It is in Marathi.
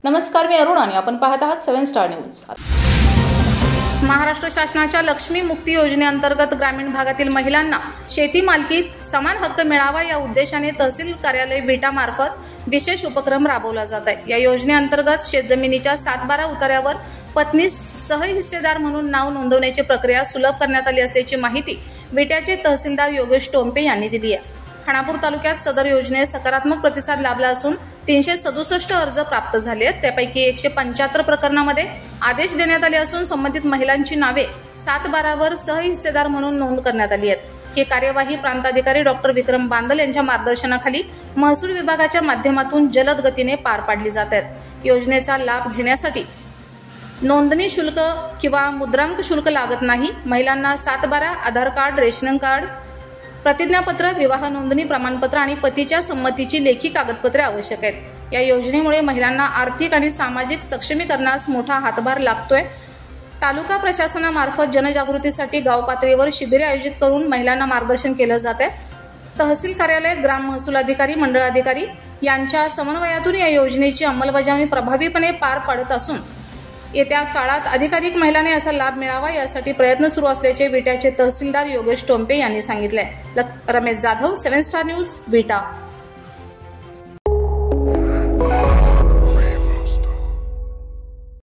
नमस्कार, मी अरुण आणि आपण पाहत आहात 7 स्टार न्यूज। महाराष्ट्र शासनाच्या लक्ष्मी मुक्ती योजनेअंतर्गत ग्रामीण भागातील महिलांना शेती मालकीत समान हक्क मिळावा या उद्देशाने तहसील कार्यालय विटा मार्फत विशेष उपक्रम राबवला जात आहे। या योजनेअंतर्गत शेतजमिनीच्या 7/12 उतार्यावर पत्नीस सहहिस्सेदार म्हणून नाव नोंदवण्याची प्रक्रिया सुलभ करण्यात आली असल्याची माहिती विट्याचे तहसीलदार योगेश टोंपे यांनी दिली आहे। खानापूर तालुक्यात सदर योजनेस सकारात्मक प्रतिसाद लाभला असून 367 अर्ज प्राप्त झाले आहेत। त्यापैकी 175 प्रकरणांमध्ये आदेश देण्यात आले असून संबंधित महिलांची नावे 7/12 वर सहहिस्सेदार म्हणून नोंद करण्यात आली आहे। ही कार्यवाही प्रांताधिकारी डॉक्टर विक्रम बांदल यांच्या मार्गदर्शनाखाली महसूल विभागाच्या माध्यमातून जलद गतीने पार पाडली जात आहे। योजनेचा लाभ घेण्यासाठी नोंदणी शुल्क किंवा मुद्रांक शुल्क लागत नाही। महिलांना 7/12 आधार कार्ड, रेशन कार्ड, प्रतिज्ञापत्र, विवाह नोंदणी प्रमाणपत्र आणि पतीच्या संमतीची लेखी कागदपत्रे आवश्यक आहेत। या योजनेमुळे महिलांना आर्थिक आणि सामाजिक सक्षमीकरणास मोठा हातभार लागतोय। तालुका प्रशासनामार्फत जनजागृतीसाठी गाव पातळीवर शिबिरे आयोजित करून महिलांना मार्गदर्शन केले जाते। तहसील कार्यालय, ग्राम महसूल अधिकारी, मंडळ अधिकारी यांच्या समन्वयातून या योजनेची अंमलबजावणी प्रभावीपणे पार पडत असून येत्या काळात अधिकाधिक महिलांना याचा लाभ मिळावा यासाठी प्रयत्न सुरू असल्याचे विट्याचे तहसीलदार योगेश टोंपे यांनी सांगितले। रमेश जाधव, 7 स्टार न्यूज, विटा।